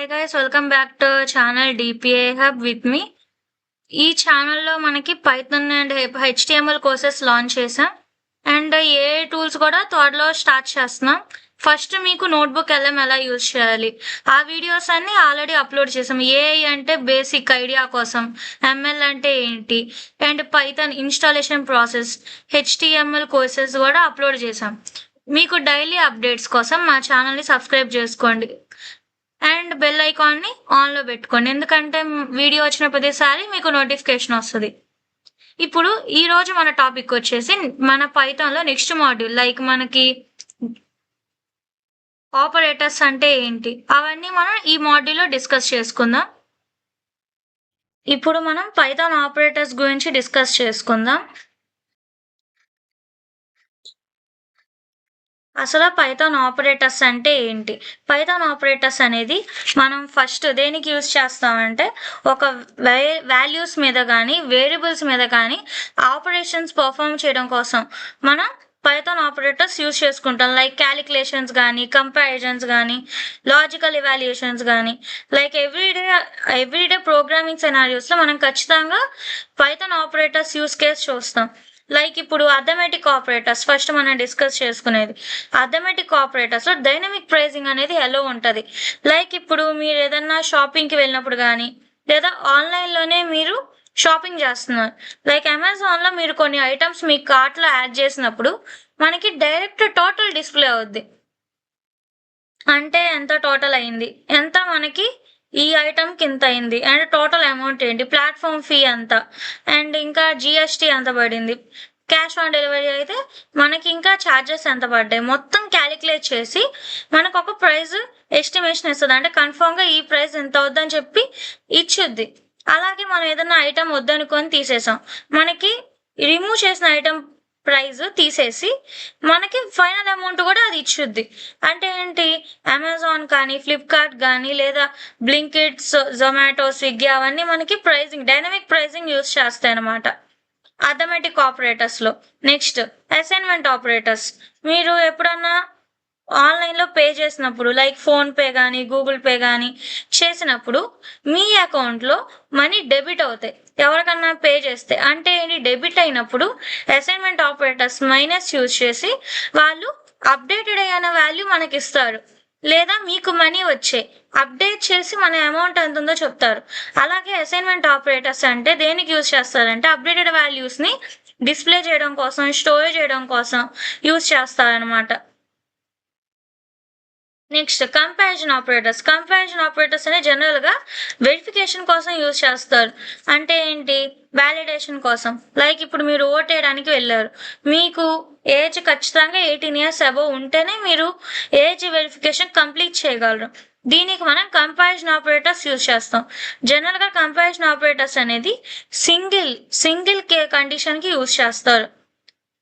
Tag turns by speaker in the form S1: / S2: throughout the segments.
S1: Hi guys welcome back to channel DPI hub with me. ఈ ఛానల్లో మనకి Python and HTML courses launch చేసాం and AI tools కూడా త్వరలో స్టార్ట్ చేస్తున్నాం. ఫస్ట్ మీకు నోట్బుక్ ఎలా యూజ్ చేయాలి ఆ వీడియోస్ అన్ని ఆల్రెడీ అప్లోడ్ చేసాం. ఏఐ అంటే బేసిక్ ఐడియా కోసం, ఎంఎల్ అంటే ఏంటి and Python installation process, HTML courses కూడా అప్లోడ్ చేసాం. మీకు డైలీ అప్డేట్స్ కోసం మా ఛానల్ని సబ్స్క్రైబ్ చేసుకోండి అండ్ బెల్ ఐకాన్ని ఆన్లో పెట్టుకోండి, ఎందుకంటే వీడియో వచ్చిన ప్రతిసారి మీకు నోటిఫికేషన్ వస్తుంది. ఇప్పుడు ఈరోజు మన టాపిక్ వచ్చేసి మన పైథాన్లో నెక్స్ట్ మాడ్యూల్, లైక్ మనకి ఆపరేటర్స్ అంటే ఏంటి అవన్నీ మనం ఈ మాడ్యూల్లో డిస్కస్ చేసుకుందాం. ఇప్పుడు మనం పైథాన్ ఆపరేటర్స్ గురించి డిస్కస్ చేసుకుందాం. అసలు పైథాన్ ఆపరేటర్స్ అంటే ఏంటి? పైథాన్ ఆపరేటర్స్ అనేది మనం ఫస్ట్ దేనికి యూజ్ చేస్తామంటే ఒక వాల్యూస్ మీద కానీ వేరియబుల్స్ మీద కానీ ఆపరేషన్స్ పర్ఫామ్ చేయడం కోసం మనం పైథాన్ ఆపరేటర్స్ యూజ్ చేసుకుంటాం. లైక్ క్యాలిక్యులేషన్స్ కానీ, కంపారిజన్స్ కానీ, లాజికల్ ఎవాల్యుయేషన్స్ కానీ, లైక్ ఎవ్రీడే ప్రోగ్రామింగ్ సినారియోస్లో మనం ఖచ్చితంగా పైథాన్ ఆపరేటర్స్ యూజ్ కేస్ చూస్తాం. లైక్ ఇప్పుడు అథమెటిక్ ఆపరేటర్స్ ఫస్ట్ మనం డిస్కస్ చేసుకునేది. అథమెటిక్ ఆపరేటర్స్లో డైనమిక్ ప్రైజింగ్ అనేది ఎలా ఉంటుంది. లైక్ ఇప్పుడు మీరు ఏదన్నా షాపింగ్కి వెళ్ళినప్పుడు కానీ లేదా ఆన్లైన్లోనే మీరు షాపింగ్ చేస్తున్నారు, లైక్ అమెజాన్లో మీరు కొన్ని ఐటమ్స్ మీ కార్ట్లో యాడ్ చేసినప్పుడు మనకి డైరెక్ట్ టోటల్ డిస్ప్లే అవుద్ది. అంటే ఎంత టోటల్ అయింది, ఎంత మనకి ఈ ఐటమ్కి ఇంత అయింది అండ్ టోటల్ అమౌంట్ ఏంటి, ప్లాట్ఫామ్ ఫీ ఎంత అండ్ ఇంకా జిఎస్టీ ఎంత పడింది, క్యాష్ ఆన్ డెలివరీ అయితే మనకి ఇంకా ఛార్జెస్ ఎంత పడ్డాయి, మొత్తం క్యాలిక్యులేట్ చేసి మనకు ఒక ప్రైస్ ఎస్టిమేషన్ ఇస్తుంది. అంటే కన్ఫామ్గా ఈ ప్రైస్ ఎంత అవుద్దని చెప్పి ఇచ్చుద్ది. అలాగే మనం ఏదైనా ఐటమ్ వద్దనుకొని తీసేసాం, మనకి రిమూవ్ చేసిన ఐటమ్ ప్రైస్ తీసేసి మనకి ఫైనల్ అమౌంట్ కూడా అది ఇచ్చుద్ది. అంటే ఏంటి, అమెజాన్ కానీ ఫ్లిప్కార్ట్ కానీ లేదా బ్లింకిట్, జొమాటో, స్విగ్గీ అవన్నీ మనకి ప్రైజింగ్ డైనమిక్ ప్రైజింగ్ యూజ్ చేస్తాయి అన్నమాట అథమెటిక్ ఆపరేటర్స్లో. Next assignment operators. మీరు ఎప్పుడన్నా ఆన్లైన్లో పే చేసినప్పుడు లైక్ ఫోన్పే కానీ గూగుల్ పే కానీ చేసినప్పుడు మీ అకౌంట్లో మనీ డెబిట్ అవుతాయి ఎవరికన్నా పే చేస్తే. అంటే ఏంటి, డెబిట్ అయినప్పుడు అసైన్మెంట్ ఆపరేటర్స్ మైనస్ యూజ్ చేసి వాళ్ళు అప్డేటెడ్ అయిన వాల్యూ మనకి ఇస్తారు, లేదా మీకు మనీ వచ్చే అప్డేట్ చేసి మన అమౌంట్ ఎంత ఉందో చెప్తారు. అలాగే అసైన్మెంట్ ఆపరేటర్స్ అంటే దేనికి యూజ్ చేస్తారంటే అప్డేటెడ్ వాల్యూస్ని డిస్ప్లే చేయడం కోసం, స్టోర్ చేయడం కోసం యూజ్ చేస్తారనమాట. Next comparison operators. Comparison operators అనే జనరల్గా వెరిఫికేషన్ కోసం యూజ్ చేస్తారు. అంటే ఏంటి, వ్యాలిడేషన్ కోసం. లైక్ ఇప్పుడు మీరు ఓట్ వేయడానికి వెళ్ళారు, మీకు ఏజ్ ఖచ్చితంగా 18 years అబోవ్ ఉంటేనే మీరు ఏజ్ వెరిఫికేషన్ కంప్లీట్ చేయగలరు. దీనికి మనం కంపారిజన్ ఆపరేటర్స్ యూజ్ చేస్తాం. జనరల్గా కంపారిజన్ ఆపరేటర్స్ అనేది సింగిల్ కండిషన్కి యూజ్ చేస్తారు.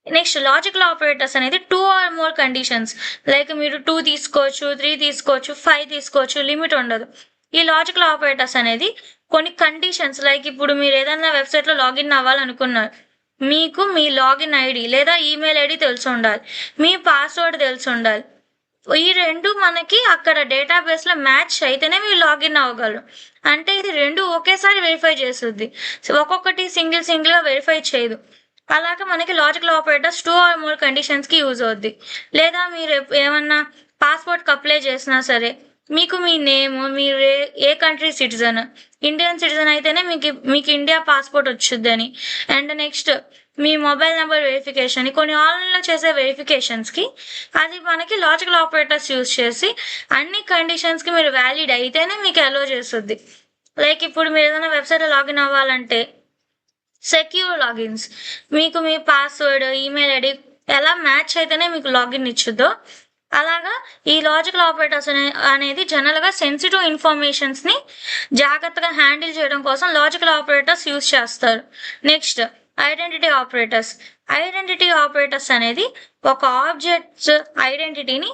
S1: నెక్స్ట్ లాజికల్ ఆపరేటర్స్ అనేది 2 or more కండిషన్స్, లైక్ మీరు 2 తీసుకోవచ్చు, 3 తీసుకోవచ్చు, 5 తీసుకోవచ్చు, లిమిట్ ఉండదు. ఈ లాజికల్ ఆపరేటర్స్ అనేది కొన్ని కండిషన్స్, లైక్ ఇప్పుడు మీరు ఏదైనా వెబ్సైట్లో లాగిన్ అవ్వాలనుకున్నారు, మీకు మీ లాగిన్ ఐడి లేదా ఈమెయిల్ ఐడి తెలిసి ఉండాలి, మీ పాస్వర్డ్ తెలిసి ఉండాలి. ఈ రెండు మనకి అక్కడ డేటాబేస్లో మ్యాచ్ అయితేనే మీరు లాగిన్ అవ్వగలరు. అంటే ఇది రెండు ఒకేసారి వెరిఫై చేస్తుంది, ఒక్కొక్కటి సింగిల్గా వెరిఫై చేయదు. అలాగే మనకి లాజికల్ ఆపరేటర్స్ 2 or more కండిషన్స్కి యూజ్ అవుద్ది. లేదా మీరు ఏమన్నా పాస్పోర్ట్కి అప్లై చేసినా సరే మీకు మీ నేమ్, మీరు ఏ కంట్రీ సిటిజన్, ఇండియన్ సిటిజన్ అయితేనే మీకు ఇండియా పాస్పోర్ట్ వచ్చుద్దని. అండ్ నెక్స్ట్ మీ మొబైల్ నెంబర్ వెరిఫికేషన్, కొన్ని ఆన్లైన్లో చేసే వెరిఫికేషన్స్కి అది మనకి లాజికల్ ఆపరేటర్స్ యూజ్ చేసి అన్ని కండిషన్స్కి మీరు వ్యాలిడ్ అయితేనే మీకు అలో చేస్తుంది. లైక్ ఇప్పుడు మీరు ఏదైనా వెబ్సైట్లో లాగిన్ అవ్వాలంటే సెక్యూర్ లాగిన్స్, మీకు మీ పాస్వర్డ్, ఈమెయిల్ ఐడి ఎలా మ్యాచ్ అయితేనే మీకు లాగిన్ ఇచ్చుద్దో అలాగా ఈ లాజికల్ ఆపరేటర్స్ అనేది జనరల్గా సెన్సిటివ్ ఇన్ఫర్మేషన్స్ని జాగ్రత్తగా హ్యాండిల్ చేయడం కోసం లాజికల్ ఆపరేటర్స్ యూజ్ చేస్తారు. నెక్స్ట్ ఐడెంటిటీ ఆపరేటర్స్ అనేది ఒక ఆబ్జెక్ట్స్ ఐడెంటిటీని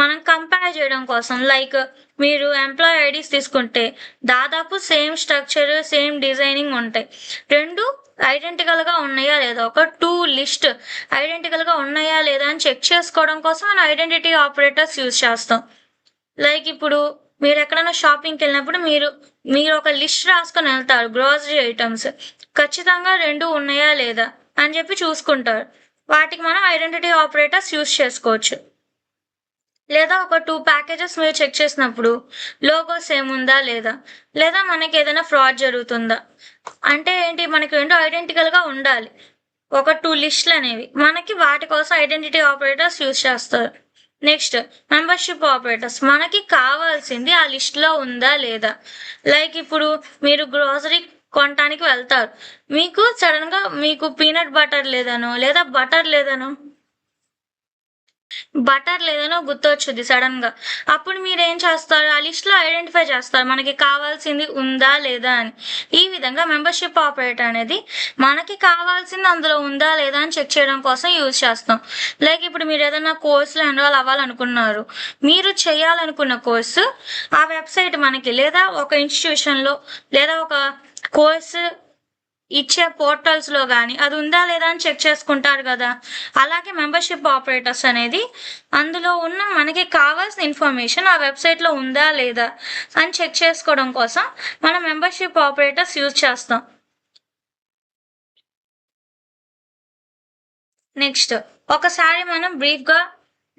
S1: మనం కంపేర్ చేయడం కోసం. లైక్ మీరు ఎంప్లాయీ ఐడీస్ తీసుకుంటే దాదాపు సేమ్ స్ట్రక్చర్, సేమ్ డిజైనింగ్ ఉంటాయి, రెండు ఐడెంటికల్గా ఉన్నాయా లేదా, ఒక 2 లిస్ట్ ఐడెంటికల్గా ఉన్నాయా లేదా అని చెక్ చేసుకోవడం కోసం మనం ఐడెంటిటీ ఆపరేటర్స్ యూజ్ చేస్తాం. లైక్ ఇప్పుడు మీరు ఎక్కడైనా షాపింగ్కి వెళ్ళినప్పుడు మీరు ఒక లిస్ట్ రాసుకొని వెళ్తారు గ్రోసరీ ఐటమ్స్. ఖచ్చితంగా 2 ఉన్నాయా లేదా అని చెప్పి చూసుకుంటారు. వాటికి మనం ఐడెంటిటీ ఆపరేటర్స్ యూజ్ చేసుకోవచ్చు. లేదా ఒక 2 ప్యాకేజెస్ మీరు చెక్ చేసినప్పుడు లోగో సేమ్ ఉందా లేదా? లేదా మనకి ఏదైనా ఫ్రాడ్ జరుగుతుందా? అంటే ఏంటి, మనకి 2 ఐడెంటికల్‌గా ఉండాలి. ఒక 2 లిస్టులనేవి. మనకి వాటి కోసం ఐడెంటిటీ ఆపరేటర్స్ యూజ్ చేస్తారు. Next membership operators. మనకి కావాల్సింది ఆ లిస్ట్‌లో ఉందా లేదా? లైక్ ఇప్పుడు మీరు గ్రోసరీ కొనటానికి వెళ్తారు. మీకు సడెన్‌గా మీకు పీనట్ బటర్ లేదనో, లేదా బటర్ లేదనో గుర్తొచ్చుద్ది సడన్‌గా. అప్పుడు మీరేం చేస్తారు, ఆ లిస్ట్‌లో ఐడెంటిఫై చేస్తారు మనకి కావాల్సింది ఉందా లేదా అని. ఈ విధంగా మెంబర్‌షిప్ ఆపరేటర్ అనేది మనకి కావాల్సింది అందులో ఉందా లేదా అని చెక్ చేయడం కోసం యూజ్ చేస్తాం. లైక్ ఇప్పుడు మీరేదైనా కోర్స్‌లో ఎన్రోల్ అవ్వాలనుకున్నారు. మీరు చేయాలనుకున్న కోర్సు ఆ వెబ్‌సైట్ మనకి లేదా ఒక ఇన్‌స్టిట్యూషన్‌లో లేదా ఒక కోర్సు ఇచ్చే పోర్టల్స్‌లో గాని అది ఉందా లేదా అని చెక్ చేసుకుంటారు గదా! అలాగే మెంబర్‌షిప్ ఆపరేటర్స్ అనేది అందులో ఉన్న మనకి కావాల్సిన ఇన్ఫర్మేషన్ ఆ వెబ్‌సైట్‌లో ఉందా లేదా అని చెక్ చేసుకోవడం కోసం మనం మెంబర్‌షిప్ ఆపరేటర్స్ యూజ్ చేస్తాం. నెక్స్ట్ ఒకసారి మనం బ్రీఫ్‌గా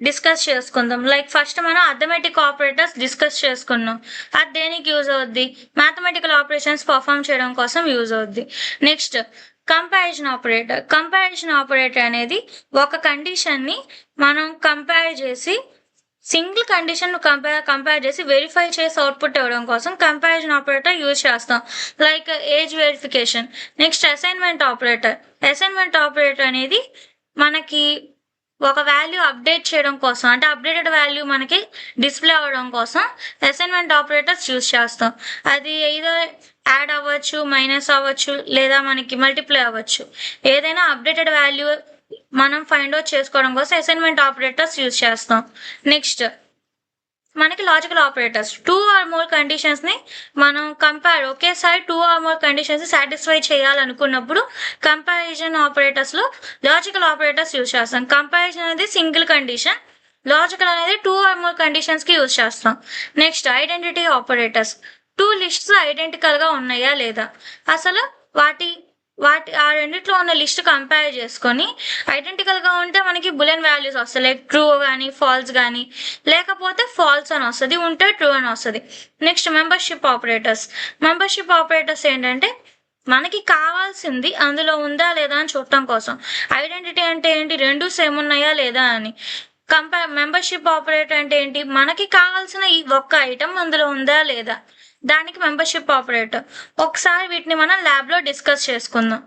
S1: డిస్కస్ చేసుకుందాం. లైక్ ఫస్ట్ మనం అర్థమెటిక్ ఆపరేటర్స్ డిస్కస్ చేసుకున్నాం. అది దేనికి యూజ్ అవుద్ది? మ్యాథమెటికల్ ఆపరేషన్స్ పర్ఫార్మ్ చేయడం కోసం యూజ్ అవుద్ది. Next comparison operator. Comparison operator అనేది ఒక కండిషన్‌ని మనం కంపేర్ చేసి సింగిల్ కండిషన్ కంపేర్ చేసి వెరిఫై చేసి అవుట్‌పుట్ ఇవ్వడం కోసం కంపారిజన్ ఆపరేటర్ యూజ్ చేస్తాం. Like age verification. Next assignment operator. Assignment operator అనేది మనకి ఒక వాల్యూ అప్డేట్ చేయడం కోసం, అంటే అప్డేటెడ్ వాల్యూ మనకి డిస్‌ప్లే అవ్వడం కోసం అసైన్‌మెంట్ ఆపరేటర్స్ యూజ్ చేస్తాం. అది ఎయిదర్ యాడ్ అవ్వచ్చు, మైనస్ అవ్వచ్చు, లేదా మనకి మల్టిప్లై అవ్వచ్చు. ఏదైనా అప్డేటెడ్ వాల్యూ మనం ఫైండ్ ఔట్ చేసుకోవడం కోసం అసైన్‌మెంట్ ఆపరేటర్స్ యూజ్ చేస్తాం. నెక్స్ట్ మనకి లాజికల్ ఆపరేటర్స్. 2 ఆర్ మోర్ కండిషన్స్‌ని మనం ఒకేసారి 2 ఆర్ మోర్ కండిషన్స్‌ని సాటిస్ఫై చేయాలనుకున్నప్పుడు కంపారిజన్ ఆపరేటర్స్‌లో లాజికల్ ఆపరేటర్స్ యూజ్ చేస్తాం. కంపారిజన్ అనేది సింగిల్ కండిషన్. లాజికల్ అనేది 2 ఆర్ మోర్ కండిషన్స్‌కి యూజ్ చేస్తాం. Next identity operators. 2 లిస్ట్స్ ఐడెంటికల్‌గా ఉన్నాయా లేదా? అసలు వాటి వాటి ఆ రెండిట్లో ఉన్న లిస్ట్ కంపేర్ చేసుకొని ఐడెంటికల్‌గా ఉంటే మనకి బూలియన్ వాల్యూస్ వస్తాయి. లైక్ ట్రూ గాని, ఫాల్స్ గాని, లేకపోతే ఫాల్స్ అని వస్తది. ఉంటే ట్రూ అని వస్తది. Next membership operators. Membership operators ఏంటంటే మనకి కావాల్సింది అందులో ఉందా లేదా అని చూడటం కోసం. ఐడెంటిటీ అంటే ఏంటి, 2 సేమ్ ఉన్నాయా లేదా అని. మెంబర్‌షిప్ ఆపరేటర్ అంటే ఏంటి, మనకి కావాల్సిన ఈ ఒక్క ఐటెమ్ అందులో ఉందా లేదా, దానికి మెంబర్‌షిప్ ఆపరేటర్. ఒకసారి వీటిని మనం ల్యాబ్‌లో డిస్కస్ చేసుకుందాం.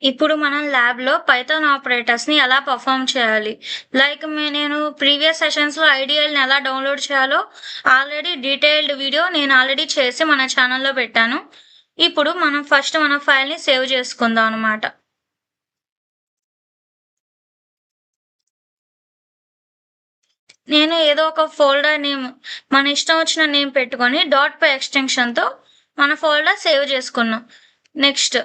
S1: ఇప్పుడు మనం ల్యాబ్‌లో పైథాన్ ఆపరేటర్స్‌ని ఎలా పర్ఫార్మ్ చేయాలి? లైక్ నేను ప్రీవియస్ సెషన్స్‌లో ఐడీఎల్‌ని ఎలా డౌన్‌లోడ్ చేయాలో ఆల్రెడీ డీటెయిల్డ్ వీడియో నేను ఆల్రెడీ చేసి మన ఛానెల్‌లో పెట్టాను. ఇప్పుడు మనం ఫస్ట్ మన ఫైల్‌ని సేవ్ చేసుకుందాం అన్నమాట. నేను ఏదో ఒక ఫోల్డర్ నేమ్ మన ఇష్టం వచ్చిన నేమ్ పెట్టుకొని .py ఎక్స్‌టెన్షన్‌తో మన ఫోల్డర్ సేవ్ చేసుకున్నాం. Next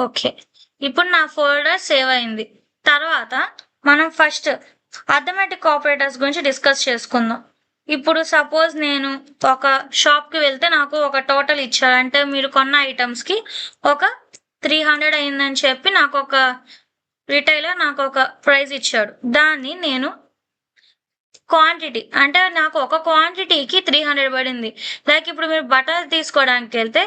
S1: okay. ఇప్పుడు నా ఫోల్డర్ సేవ్ అయింది. తర్వాత మనం ఫస్ట్ అర్థమెటిక్ ఆపరేటర్స్ గురించి డిస్కస్ చేసుకుందాం. ఇప్పుడు సపోజ్ నేను ఒక షాప్‌కి వెళ్తే నాకు ఒక టోటల్ ఇచ్చారు. అంటే మీరు కొన్న ఐటెమ్స్‌కి ఒక 300 అయిందని చెప్పి నాకొక రిటైలర్ నాకొక ప్రైస్ ఇచ్చాడు. దాన్ని నేను క్వాంటిటీ అంటే నాకు ఒక క్వాంటిటీకి 300 పడింది. లైక్ ఇప్పుడు మీరు బటర్ తీసుకోవడానికెళ్తే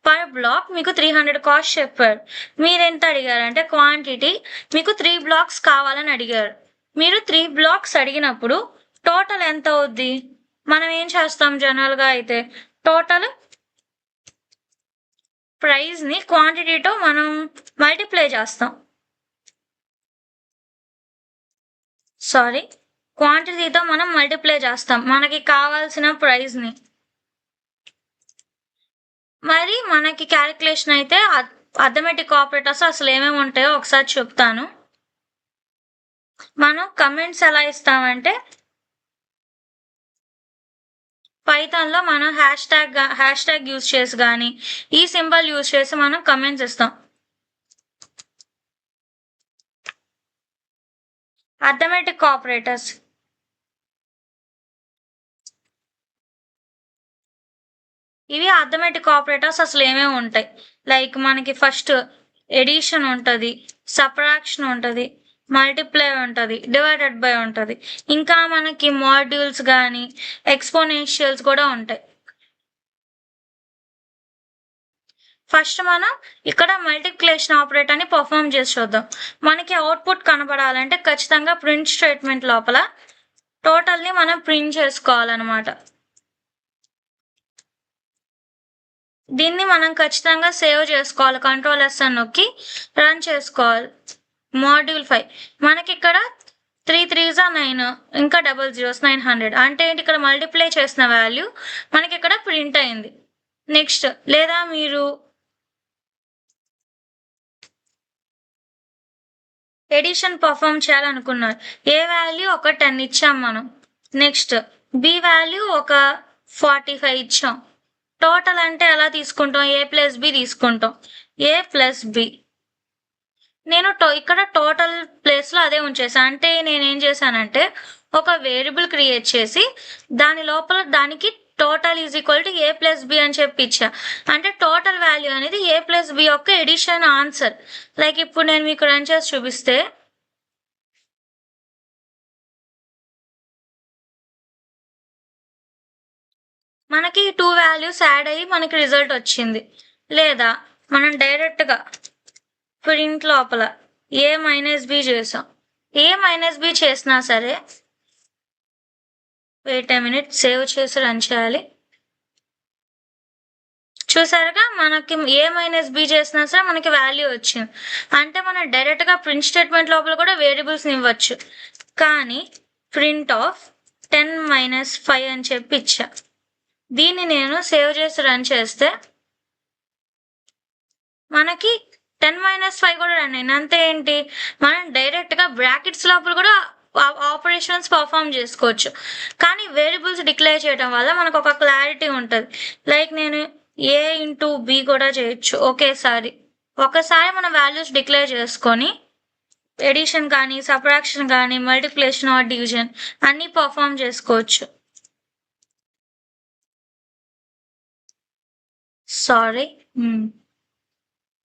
S1: పర్ బ్లాక్ మీకు 300 కాస్ట్ చెప్పారు. మీరెంత అడిగారంటే క్వాంటిటీ మీకు 3 బ్లాక్స్ కావాలని అడిగారు. మీరు 3 బ్లాక్స్ అడిగినప్పుడు టోటల్ ఎంత అవుద్ది? మనం ఏం చేస్తాం జనరల్‌గా అయితే టోటల్ ప్రైస్‌ని క్వాంటిటీతో మనం మల్టిప్లై చేస్తాం. క్వాంటిటీతో మనం మల్టిప్లై చేస్తాం మనకి కావాల్సిన ప్రైస్‌ని. మరి మనకి క్యాలిక్యులేషన్ అయితే అర్థమెటిక్ ఆపరేటర్స్ అసలు ఏమేమి ఉంటాయో ఒకసారి చెప్తాను. మనం కమెంట్స్ ఎలా ఇస్తామంటే పైథాన్‌లో మనం హ్యాష్ ట్యాగ్ యూజ్ చేసి గాని, ఈ సింబల్ యూజ్ చేసి మనం కమెంట్స్ ఇస్తాం. Arithmetic operators. ఇవి అర్థమెటిక్ ఆపరేటర్స్ అసలు ఏమేమి ఉంటాయి, లైక్ మనకి ఫస్ట్ ఎడిషన్ ఉంటుంది, సబ్ట్రాక్షన్ ఉంటుంది, మల్టిప్లై ఉంటుంది, డివైడెడ్ బై ఉంటుంది, ఇంకా మనకి మాడ్యూల్స్ కానీ ఎక్స్పోనెన్షియల్స్ కూడా ఉంటాయి. ఫస్ట్ మనం ఇక్కడ మల్టిప్లికేషన్ ఆపరేటర్ని పర్ఫామ్ చేసి చూద్దాం. మనకి అవుట్పుట్ కనబడాలంటే ఖచ్చితంగా ప్రింట్ స్టేట్మెంట్ లోపల టోటల్ని మనం ప్రింట్ చేసుకోవాలన్నమాట. దీన్ని మనం ఖచ్చితంగా సేవ్ చేసుకోవాలి, కంట్రోల్ ఎస్ అని నొక్కి రన్ చేసుకోవాలి. మాడ్యూల్ 5 మనకి ఇక్కడ 3 3s 9, ఇంకా 0 0s 900 అంటే ఏంటి, ఇక్కడ మల్టిప్లై చేసిన వాల్యూ మనకి ఇక్కడ ప్రింట్ అయింది. నెక్స్ట్, లేదా మీరు ఎడిషన్ పర్ఫామ్ చేయాలనుకున్నారు, ఏ వాల్యూ ఒక 10 ఇచ్చాం మనం. నెక్స్ట్ బి వాల్యూ ఒక 45 ఇచ్చాం. టోటల్ అంటే ఎలా తీసుకుంటాం, ఏ ప్లస్ బి తీసుకుంటాం. ఏ ప్లస్ బి నేను ఇక్కడ టోటల్ ప్లేస్లో అదే ఉంచేసాను. అంటే నేనేం చేశానంటే ఒక వేరియబుల్ క్రియేట్ చేసి దాని లోపల దానికి total is equal to A plus B అని చెప్పి ఇచ్చా. అంటే టోటల్ వాల్యూ అనేది ఏ ప్లస్ బి యొక్క ఎడిషన్ ఆన్సర్. లైక్ ఇప్పుడు నేను మీకు రన్ చేసి చూపిస్తే మనకి 2 వాల్యూస్ యాడ్ అయ్యి మనకి రిజల్ట్ వచ్చింది. లేదా మనం డైరెక్ట్గా ప్రింట్ లోపల ఏ మైనస్ బి చేసాం. ఏ మైనస్ బి చేసినా సరే, వెయిట్ ఏ మినిట్, సేవ్ చేసి రన్ చేయాలి. చూసారుగా, మనకి ఏ మైనస్ బి చేసినా సరే మనకి వాల్యూ వచ్చింది. అంటే మనం డైరెక్ట్గా ప్రింట్ స్టేట్మెంట్ లోపల కూడా వేరియబుల్స్ని ఇవ్వచ్చు. కానీ ప్రింట్ ఆఫ్ 10 - 5 అని చెప్పి ఇచ్చా. దీన్ని నేను సేవ్ చేసి రన్ చేస్తే మనకి 10 - 5 కూడా రన్ అయింది. అంతే ఏంటి, మనం డైరెక్ట్గా బ్రాకెట్స్ లోపల కూడా ఆపరేషన్స్ పర్ఫామ్ చేసుకోవచ్చు. కానీ వేరియబుల్స్ డిక్లేర్ చేయడం వల్ల మనకు ఒక క్లారిటీ ఉంటుంది. లైక్ నేను ఏ ఇంటూ బి కూడా చేయొచ్చు ఒకేసారి. ఒకసారి మన వాల్యూస్ డిక్లేర్ చేసుకొని ఎడిషన్ కానీ సబ్ట్రాక్షన్ కానీ మల్టిప్లికేషన్ ఆర్ డివిజన్ అన్నీ పర్ఫామ్ చేసుకోవచ్చు. సారీ,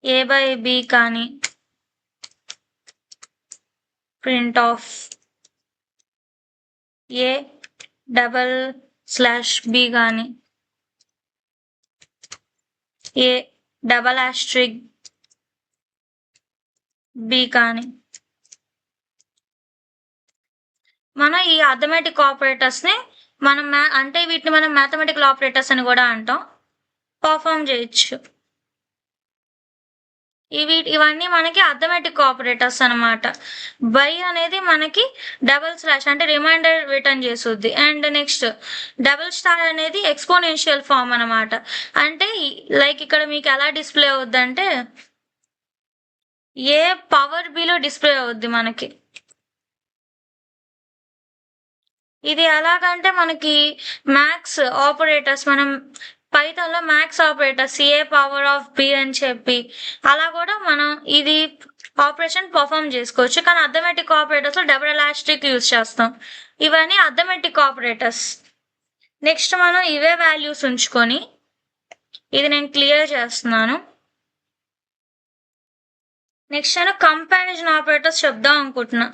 S1: ఏ బై బి కానీ ప్రింట్ ఆఫ్ ఏ // కానీ ఏ ** బి కానీ మనం ఈ అర్థమెటిక్ ఆపరేటర్స్ని మనం అంటే వీటిని మనం మ్యాథమెటికల్ ఆపరేటర్స్ అని కూడా అంటాం, పర్ఫామ్ చేయొచ్చు. ఇవన్నీ మనకి అర్థమెటిక్ ఆపరేటర్స్ అనమాట. బై అనేది మనకి // అంటే రిమైండర్ రిటర్న్ చేస్తుంది. అండ్ నెక్స్ట్ ** అనేది ఎక్స్పోనెన్షియల్ ఫామ్ అనమాట. అంటే లైక్ ఇక్కడ మీకు ఎలా డిస్ప్లే అవుద్ది అంటే ఏ పవర్ బిలో డిస్ప్లే అవుద్ది మనకి. ఇది ఎలాగంటే మనకి మ్యాథ్స్ ఆపరేటర్స్, మనం పైథాన్లో maths operators A power of B అని చెప్పి అలా కూడా మనం ఇది ఆపరేషన్ పర్ఫామ్ చేసుకోవచ్చు. కానీ అర్థమెటిక్ ఆపరేటర్స్లో */ యూజ్ చేస్తాం. ఇవన్నీ అర్థమెటిక్ ఆపరేటర్స్. నెక్స్ట్ మనం ఇవే వాల్యూస్ ఉంచుకొని ఇది నేను క్లియర్ చేస్తున్నాను. నెక్స్ట్ నేను కంపారిజన్ ఆపరేటర్స్ చెప్దాం అనుకుంటున్నా.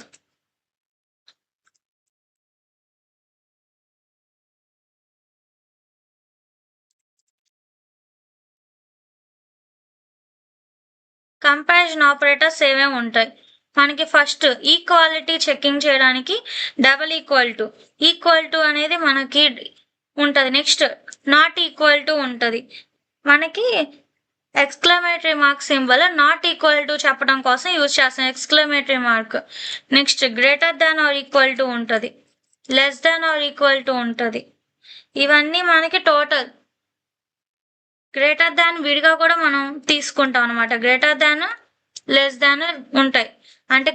S1: కంపారిజన్ ఆపరేటర్స్ ఏమేమి ఉంటాయి, మనకి ఫస్ట్ ఈక్వాలిటీ చెకింగ్ చేయడానికి ఈక్వల్ టు అనేది మనకి ఉంటుంది. నెక్స్ట్ నాట్ ఈక్వల్ టు ఉంటుంది. మనకి exclamatory mark symbol not equal to చెప్పడం కోసం యూజ్ చేస్తాం, ఎక్స్క్లమేటరీ మార్క్. నెక్స్ట్ >= ఉంటుంది, <= ఉంటుంది. ఇవన్నీ మనకి టోటల్ > విడిగా కూడా మనం తీసుకుంటాం అనమాట. >, ఉంటాయి. అంటే >, >,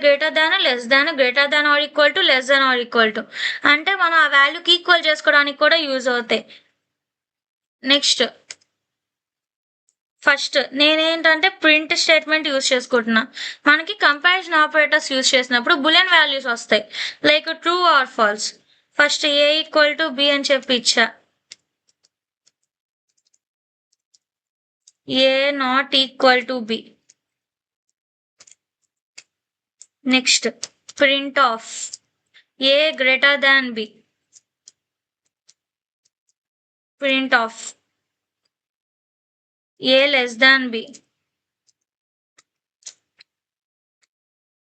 S1: అంటే మనం ఆ వాల్యూకి ఈక్వల్ చేసుకోవడానికి కూడా యూజ్ అవుతాయి. నెక్స్ట్ ఫస్ట్ నేనేంటంటే ప్రింట్ స్టేట్మెంట్ యూజ్ చేసుకుంటున్నా. మనకి కంపారిజన్ ఆపరేటర్స్ యూజ్ చేసినప్పుడు బులియన్ వాల్యూస్ వస్తాయి. Like true or false. First A equal to B అని చెప్పి ఇచ్చా. A not equal to B. Next print of A greater than B. Print of a less than b.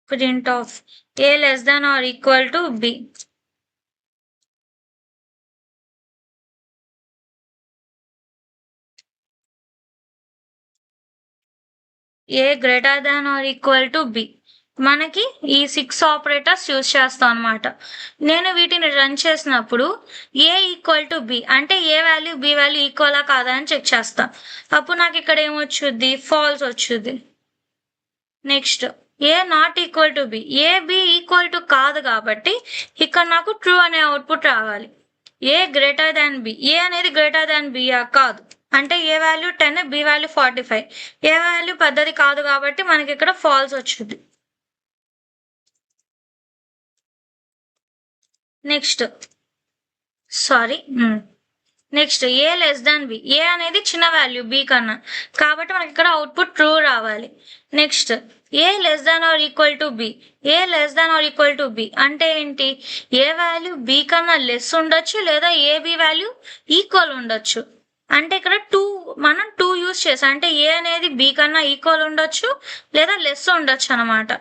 S1: Print of a less than or equal to b. a greater than or equal to b. మనకి ఈ 6 operators use చేస్తాం అనమాట. నేను వీటిని run చేసినప్పుడు ఏ equal to B అంటే A value B value ఈక్వలా కాదా అని చెక్ చేస్తా. అప్పుడు నాకు ఇక్కడ ఏమొచ్చుద్ది, ఫాల్స్ వచ్చుద్ది. Next A not equal to B. A B equal to కాదు కాబట్టి ఇక్కడ నాకు ట్రూ అనే అవుట్పుట్ రావాలి. A greater than B. A అనేది గ్రేటర్ దాన్ బియా కాదు, అంటే A value 10 B value 45. A value పెద్దది కాదు కాబట్టి మనకి ఇక్కడ ఫాల్స్ వచ్చింది. Next A less than B. A అనేది చిన్న వాల్యూ బి కన్నా కాబట్టి మనకి ఇక్కడ అవుట్పుట్ ట్రూ రావాలి. Next A less than or equal to B. A less than or equal to B అంటే ఏంటి, ఏ వాల్యూ బి కన్నా లెస్ ఉండొచ్చు లేదా ఏ బి వాల్యూ ఈక్వల్ ఉండొచ్చు. అంటే ఇక్కడ మనం టూ యూజ్ చేసాం, అంటే ఏ అనేది బి కన్నా ఈక్వల్ ఉండొచ్చు లేదా లెస్ ఉండొచ్చు అనమాట.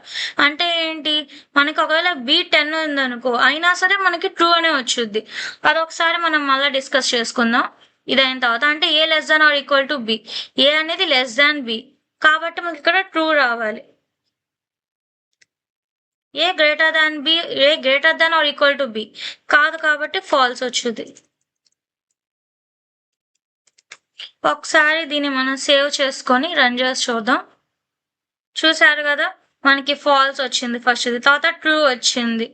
S1: అంటే ఏంటి, మనకి ఒకవేళ బి 10 ఉందనుకో అయినా సరే మనకి ట్రూ అనే వచ్చుద్ది. అదొకసారి మనం మళ్ళీ డిస్కస్ చేసుకుందాం ఇదైన తర్వాత. అంటే A less than or equal to B. A అనేది లెస్ దాన్ బి కాబట్టి మనకి ఇక్కడ ట్రూ రావాలి. A greater than B. A greater than or equal to B కాదు కాబట్టి ఫాల్స్ వచ్చుద్ది. ఒకసారి దీన్ని మనం సేవ్ చేసుకొని రన్ చేసి చూద్దాం. చూసారు కదా, మనకి ఫాల్స్ వచ్చింది ఫస్ట్, తర్వాత ట్రూ వచ్చింది.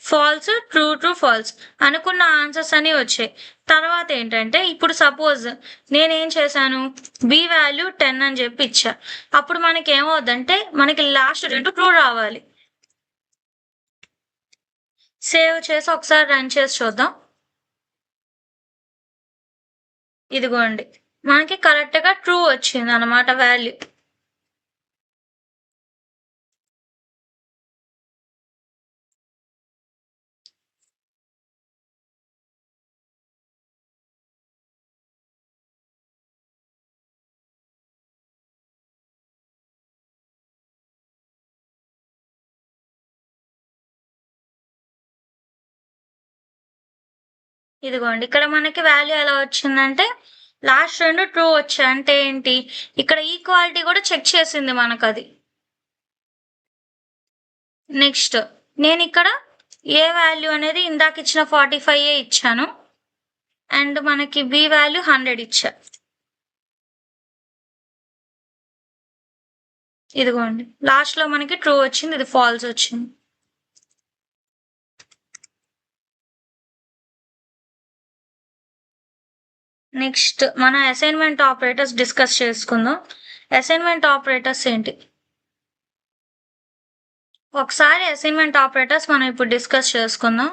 S1: ఫాల్స్ ట్రూ ట్రూ ఫాల్స్ అనుకున్న ఆన్సర్స్ అని వచ్చాయి. తర్వాత ఏంటంటే ఇప్పుడు సపోజ్ నేనేం చేశాను, బి వాల్యూ 10 అని చెప్పి ఇచ్చా. అప్పుడు మనకి ఏమవుద్దంటే మనకి లాస్ట్ 2 ట్రూ రావాలి. సేవ్ చేసి ఒకసారి రన్ చేసి చూద్దాం. ఇదిగోండి మనకి కరెక్ట్గా ట్రూ వచ్చింది అనమాట వాల్యూ. ఇదిగోండి ఇక్కడ మనకి వాల్యూ ఎలా వచ్చిందంటే లాస్ట్ 2 ట్రూ వచ్చాయి. అంటే ఏంటి, ఇక్కడ ఈక్వాలిటీ కూడా చెక్ చేసింది మనకు అది. నెక్స్ట్ నేను ఇక్కడ ఏ వాల్యూ అనేది ఇందాక ఇచ్చిన 45 ఇచ్చాను అండ్ మనకి బి వాల్యూ 100 ఇచ్చా. ఇదిగోండి లాస్ట్ లో మనకి ట్రూ వచ్చింది, ఇది ఫాల్స్ వచ్చింది. నెక్స్ట్ మన అసైన్మెంట్ ఆపరేటర్స్ డిస్కస్ చేసుకుందాం. అసైన్మెంట్ ఆపరేటర్స్ ఏంటి, ఒకసారి అసైన్మెంట్ ఆపరేటర్స్ మనం ఇప్పుడు డిస్కస్ చేసుకుందాం.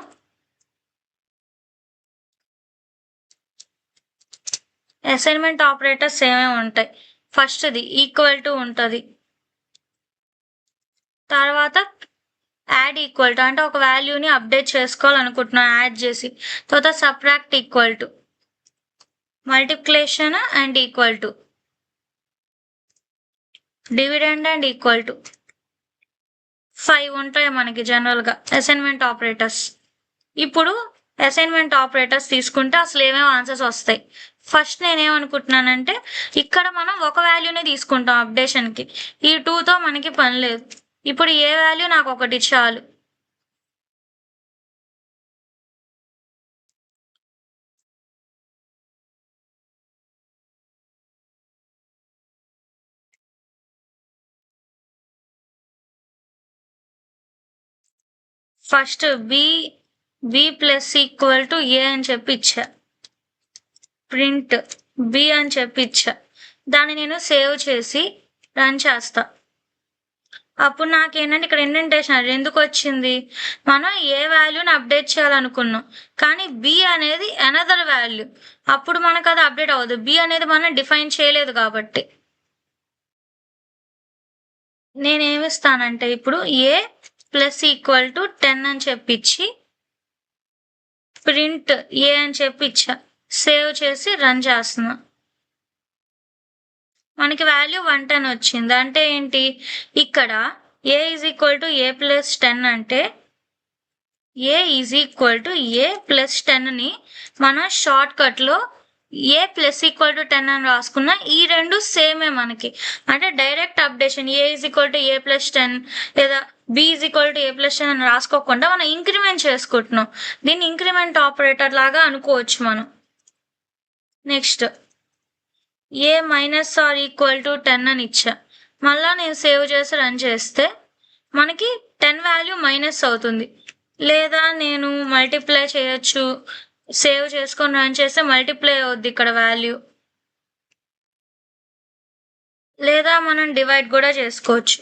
S1: అసైన్మెంట్ ఆపరేటర్స్ ఏమేమి ఉంటాయి, ఫస్ట్ది ఈక్వల్ టు ఉంటుంది, తర్వాత యాడ్ ఈక్వల్ టు అంటే ఒక వాల్యూని అప్డేట్ చేసుకోవాలనుకుంటున్నాం యాడ్ చేసి, తర్వాత subtract equal to, multiplication and equal to, dividend and equal to. 5 ఉంటాయి మనకి జనరల్గా అసైన్మెంట్ ఆపరేటర్స్. ఇప్పుడు అసైన్మెంట్ ఆపరేటర్స్ తీసుకుంటే అసలు ఏమేమి ఆన్సర్స్ వస్తాయి. ఫస్ట్ నేనేమనుకుంటున్నానంటే ఇక్కడ మనం ఒక వాల్యూనే తీసుకుంటాం అప్డేషన్కి, ఈ 2తో మనకి పని లేదు. ఇప్పుడు ఏ వాల్యూ నాకు ఒకటి చాలు. First B plus equal to A అని చెప్పి ఇచ్చా, ప్రింట్ బి అని చెప్పి ఇచ్చా. దాన్ని నేను సేవ్ చేసి రన్ చేస్తా. అప్పుడు నాకేంటంటే ఇక్కడ ఇండెంటేషన్ ఎందుకు వచ్చింది, మనం ఏ వాల్యూని అప్డేట్ చేయాలనుకున్నాం, కానీ బి అనేది అనదర్ వాల్యూ, అప్పుడు మనకు అది అప్డేట్ అవ్వదు. బి అనేది మనం డిఫైన్ చేయలేదు కాబట్టి. నేనేమిస్తానంటే ఇప్పుడు ఏ ప్లస్ ఈక్వల్ టు 10 అని చెప్పిచ్చి ప్రింట్ ఏ అని చెప్పి ఇచ్చా. సేవ్ చేసి రన్ చేస్తున్నా. మనకి వాల్యూ 110 వచ్చింది. అంటే ఏంటి, ఇక్కడ A is equal to A plus 10 అంటే A is equal to A plus 10ని మనం షార్ట్ కట్లో ఏ ప్లస్ ఈక్వల్ టు 10 అని రాసుకున్నా. ఈ రెండు సేమే మనకి, అంటే direct updation A is equal to A plus 10 లేదా B is equal to A plus 10 అని రాసుకోకుండా మనం ఇంక్రిమెంట్ చేసుకుంటున్నాం. దీన్ని ఇంక్రిమెంట్ ఆపరేటర్ లాగా అనుకోవచ్చు మనం. Next A minus or equal to 10 అని ఇచ్చా. మళ్ళా నేను సేవ్ చేసి రన్ చేస్తే మనకి 10 వాల్యూ మైనస్ అవుతుంది. లేదా నేను మల్టిప్లై చేయొచ్చు, సేవ్ చేసుకొని రన్ చేస్తే మల్టిప్లై అవుద్ది ఇక్కడ వాల్యూ. లేదా మనం డివైడ్ కూడా చేసుకోవచ్చు.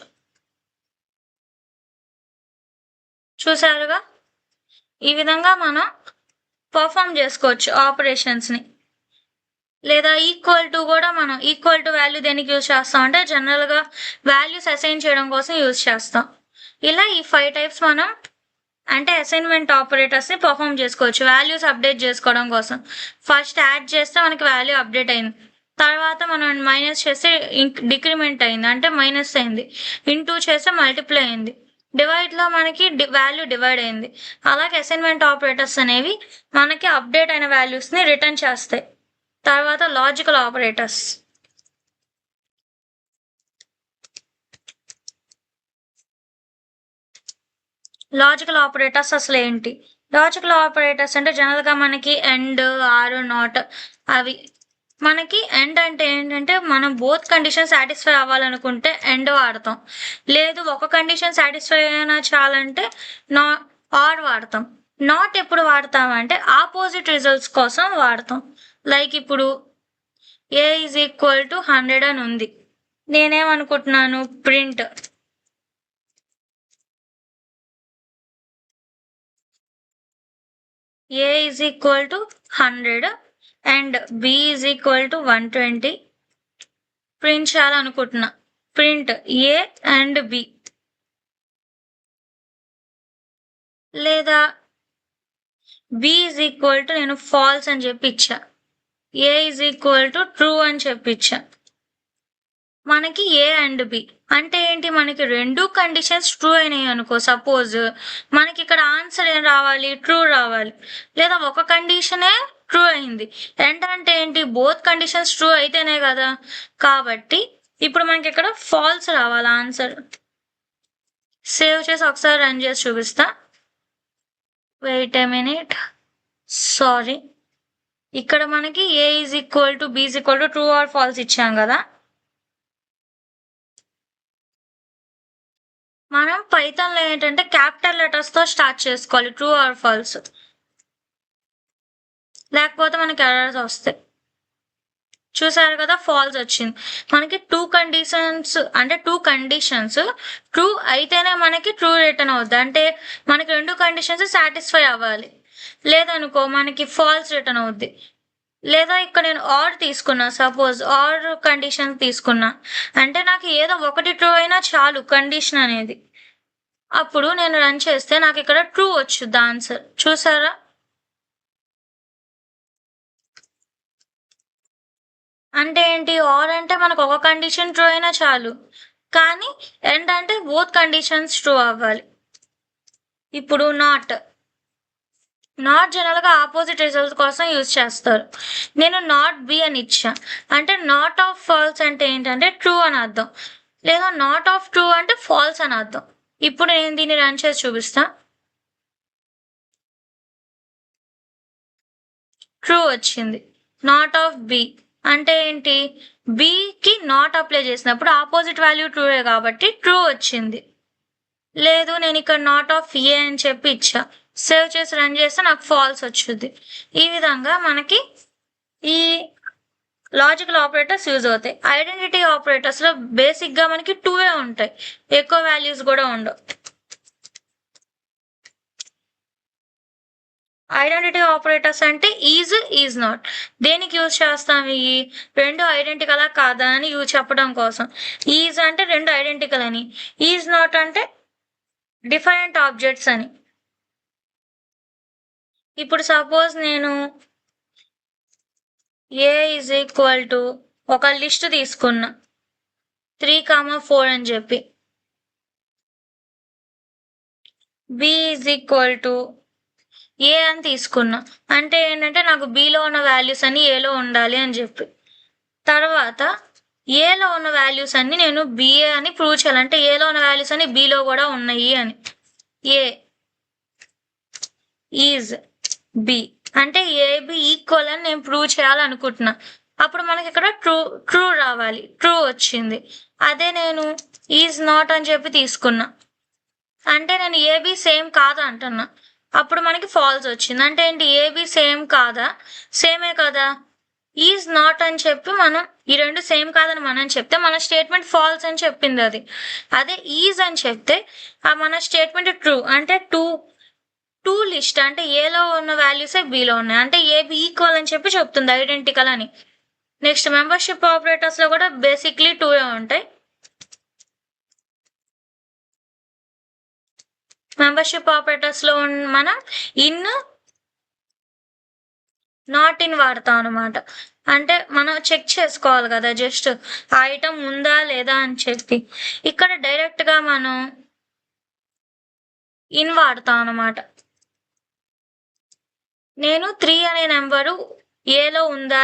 S1: చూసారుగా, ఈ విధంగా మనం పర్ఫామ్ చేసుకోవచ్చు ఆపరేషన్స్ని. లేదా ఈక్వల్ టు కూడా మనం ఈక్వల్ టు వాల్యూ దేనికి యూజ్ చేస్తాం అంటే జనరల్గా వాల్యూస్ అసైన్ చేయడం కోసం యూజ్ చేస్తాం. ఇలా ఈ 5 టైప్స్ మనం అంటే అసైన్మెంట్ ఆపరేటర్స్ని పర్ఫామ్ చేసుకోవచ్చు వాల్యూస్ అప్డేట్ చేసుకోవడం కోసం. ఫస్ట్ యాడ్ చేస్తే మనకి వాల్యూ అప్డేట్ అయింది, తర్వాత మనం మైనస్ చేస్తే డిక్రిమెంట్ అయింది అంటే మైనస్ అయింది, ఇంటూ చేస్తే మల్టిప్లై అయింది, డివైడ్లో మనకి వాల్యూ డివైడ్ అయింది. అలాగే అసైన్మెంట్ ఆపరేటర్స్ అనేవి మనకి అప్డేట్ అయిన వాల్యూస్ని రిటర్న్ చేస్తాయి. తర్వాత లాజికల్ ఆపరేటర్స్. లాజికల్ ఆపరేటర్స్ అసలు ఏంటి? లాజికల్ ఆపరేటర్స్ అంటే జనరల్గా మనకి అండ్, ఆర్, నాట్ అవి. మనకి అండ్ అంటే ఏంటంటే మనం బోత్ కండిషన్ సాటిస్ఫై అవ్వాలనుకుంటే అండ్ వాడతాం. లేదు ఒక కండిషన్ సాటిస్ఫై అయినా చాలంటే ఆర్ వాడతాం. నాట్ ఎప్పుడు వాడతామంటే ఆపోజిట్ రిజల్ట్స్ కోసం వాడతాం. లైక్ ఇప్పుడు ఏ ఈజ్ ఈక్వల్ టు 100 అని ఉంది. నేనేమనుకుంటున్నాను, print A is equal to 100 and B is equal to 120 print చేయాలనుకుంటున్నా. Print A and B. లేదా బి ఈజ్ ఈక్వల్ టు నేను ఫాల్స్ అని చెప్పి ఇచ్చా, A is equal to true అని చెప్పి ఇచ్చా. మనకి ఏ అండ్ బి అంటే ఏంటి, మనకి రెండు కండిషన్స్ ట్రూ అయినాయి అనుకో, సపోజ్ మనకి ఇక్కడ ఆన్సర్ ఏం రావాలి, ట్రూ రావాలి. లేదా ఒక కండిషనే ట్రూ అయింది, అండ్ అంటే ఏంటి, బోత్ కండిషన్స్ ట్రూ అయితేనే కదా. కాబట్టి ఇప్పుడు మనకి ఇక్కడ ఫాల్స్ రావాలి ఆన్సర్. సేవ్ చేసి ఒకసారి రన్ చేసి చూపిస్తా. Wait a minute, sorry. ఇక్కడ మనకి A is equal to B is equal to true or false ఇచ్చాం కదా. మనం పైథాన్లో ఏంటంటే క్యాపిటల్ లెటర్స్తో స్టార్ట్ చేసుకోవాలి ట్రూ ఆర్ ఫాల్స్, లేకపోతే మనకి ఎర్రర్స్ వస్తాయి. చూసారు కదా, ఫాల్స్ వచ్చింది. మనకి టూ కండిషన్స్ ట్రూ అయితేనే మనకి ట్రూ రిటర్న్ అవుద్ది. అంటే మనకి రెండు కండిషన్స్ సాటిస్ఫై అవ్వాలి, లేదనుకో మనకి ఫాల్స్ రిటర్న్ అవుద్ది. లేదా ఇక్కడ నేను ఆర్ తీసుకున్నా, సపోజ్ ఆర్ కండిషన్ తీసుకున్నా అంటే నాకు ఏదో ఒకటి ట్రూ అయినా చాలు కండిషన్ అనేది. అప్పుడు నేను రన్ చేస్తే నాకు ఇక్కడ ట్రూ వచ్చుద్ది ఆన్సర్. చూసారా, అంటే ఏంటి, ఆర్ అంటే మనకు ఒక కండిషన్ ట్రూ అయినా చాలు, కానీ ఎండ్ అంటే బోత్ కండిషన్స్ ట్రూ అవ్వాలి. ఇప్పుడు నాట్ జనరల్గా ఆపోజిట్ రిజల్ట్ కోసం యూజ్ చేస్తారు. నేను నాట్ బి అని ఇచ్చా అంటే నాట్ ఆఫ్ ఫాల్స్ అంటే ఏంటంటే ట్రూ అని అర్థం, లేదా నాట్ ఆఫ్ ట్రూ అంటే ఫాల్స్ అని అర్థం. ఇప్పుడు నేను దీన్ని రన్ చేసి చూపిస్తా. ట్రూ వచ్చింది. నాట్ ఆఫ్ బి అంటే ఏంటి, బికి నాట్ అప్లై చేసినప్పుడు ఆపోజిట్ వాల్యూ ట్రూయే కాబట్టి ట్రూ వచ్చింది. లేదు నేను ఇక్కడ నాట్ ఆఫ్ ఏ అని చెప్పి ఇచ్చా, సేవ్ చేసి రన్ చేస్తే నాకు ఫాల్స్ వచ్చుద్ది. ఈ విధంగా మనకి ఈ లాజికల్ ఆపరేటర్స్ యూజ్ అవుతాయి. ఐడెంటిటీ ఆపరేటర్స్లో బేసిక్గా మనకి 2 ఉంటాయి, ఎక్కువ వాల్యూస్ కూడా ఉండవు. ఐడెంటిటీ ఆపరేటర్స్ అంటే ఈజ్ నాట్. దేనికి యూజ్ చేస్తాం? ఈ రెండు ఐడెంటికలా కాదా అని చెప్పడం కోసం. ఈజ్ అంటే రెండు ఐడెంటికల్ అని, ఈజ్ నాట్ అంటే డిఫరెంట్ ఆబ్జెక్ట్స్ అని. ఇప్పుడు సపోజ్ నేను ఏ ఈజ్ ఈక్వల్ టు ఒక లిస్ట్ తీసుకున్నా 3,4 అని చెప్పి, B is equal to A అని తీసుకున్నా. అంటే ఏంటంటే నాకు బిలో ఉన్న వాల్యూస్ అన్ని ఏలో ఉండాలి అని చెప్పి. తర్వాత ఏలో ఉన్న వాల్యూస్ అన్ని నేను బిఏ అని ప్రూవ్ చేయాలి. అంటే ఏలో ఉన్న వాల్యూస్ అన్ని బిలో కూడా ఉన్నాయి అని. ఏ ఈజ్ బి అంటే ఏబి ఈక్వల్ అని నేను ప్రూవ్ చేయాలనుకుంటున్నా. అప్పుడు మనకి ఇక్కడ ట్రూ రావాలి. ట్రూ వచ్చింది. అదే నేను ఈజ్ నాట్ అని చెప్పి తీసుకున్నా, అంటే నేను ఏబి సేమ్ కాదా అంటున్నా. అప్పుడు మనకి ఫాల్స్ వచ్చింది. అంటే ఏంటి? ఏబి సేమ్ కాదా? సేమే కదా. ఈజ్ నాట్ అని చెప్పి మనం ఈ రెండు సేమ్ కాదని మనం చెప్తే మన స్టేట్మెంట్ ఫాల్స్ అని చెప్పింది అది. అదే ఈజ్ అని చెప్తే మన స్టేట్మెంట్ ట్రూ. అంటే టూ లిస్ట్ అంటే ఏలో ఉన్న వాల్యూసే బిలో ఉన్నాయి, అంటే ఏబి ఈక్వల్ అని చెప్పి చెప్తుంది, ఐడెంటికల్ అని. నెక్స్ట్ మెంబర్షిప్ ఆపరేటర్స్ లో కూడా బేసిక్లీ 2 ఉంటాయి. మెంబర్షిప్ ఆపరేటర్స్ లో మనం ఇన్ నాట్ ఇన్ వాడతాం అనమాట. అంటే మనం చెక్ చేసుకోవాలి కదా, జస్ట్ ఆ ఐటమ్ ఉందా లేదా అని చెప్పి. ఇక్కడ డైరెక్ట్ గా మనం ఇన్ వాడతాం అనమాట. నేను 3 అనే నెంబరు ఏలో ఉందా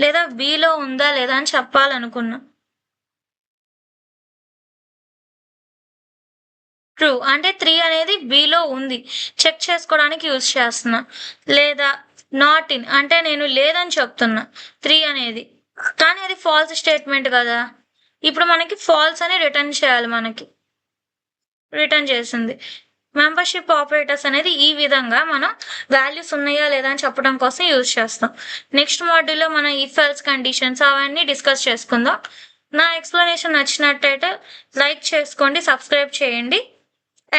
S1: లేదా బిలో ఉందా లేదా అని చెప్పాలనుకున్నా. ట్రూ అంటే 3 అనేది బిలో ఉంది, చెక్ చేసుకోవడానికి యూజ్ చేస్తున్నా. లేదా నాట్ ఇన్ అంటే నేను లేదని చెప్తున్నా 3 అనేది, కానీ అది ఫాల్స్ స్టేట్మెంట్ కదా. ఇప్పుడు మనకి ఫాల్స్ అని రిటర్న్ చేయాలి. మనకి రిటర్న్ చేసింది. మెంబర్షిప్ ఆపరేటర్స్ అనేది ఈ విధంగా మనం వాల్యూస్ ఉన్నాయా లేదా అని చెప్పడం కోసం యూజ్ చేస్తాం. నెక్స్ట్ మాడ్యూల్లో మనం ఇఫ్ ఎల్స్ కండిషన్స్ అవన్నీ డిస్కస్ చేసుకుందాం. నా ఎక్స్ప్లెనేషన్ నచ్చినట్టయితే లైక్ చేసుకోండి, సబ్స్క్రైబ్ చేయండి,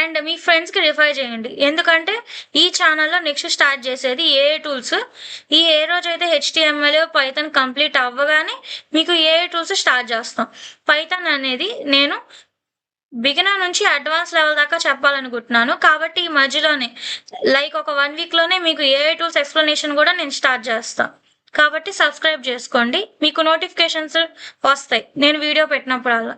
S1: అండ్ మీ ఫ్రెండ్స్కి రిఫర్ చేయండి. ఎందుకంటే ఈ ఛానల్లో నెక్స్ట్ స్టార్ట్ చేసేది ఏఐ టూల్స్. ఏ రోజైతే HTML పైథాన్ కంప్లీట్ అవ్వగానే మీకు ఏఐ టూల్స్ స్టార్ట్ చేస్తాం. పైథాన్ అనేది నేను బిగినర్ నుంచి అడ్వాన్స్ లెవెల్ దాకా చెప్పాలనుకుంటున్నాను. కాబట్టి ఈ మధ్యలోనే లైక్ ఒక 1 వీక్లోనే మీకు ఏఐ టూల్స్ ఎక్స్ప్లెనేషన్ కూడా నేను స్టార్ట్ చేస్తాను. కాబట్టి సబ్స్క్రైబ్ చేసుకోండి, మీకు నోటిఫికేషన్స్ వస్తాయి నేను వీడియో పెట్టినప్పుడల్లా.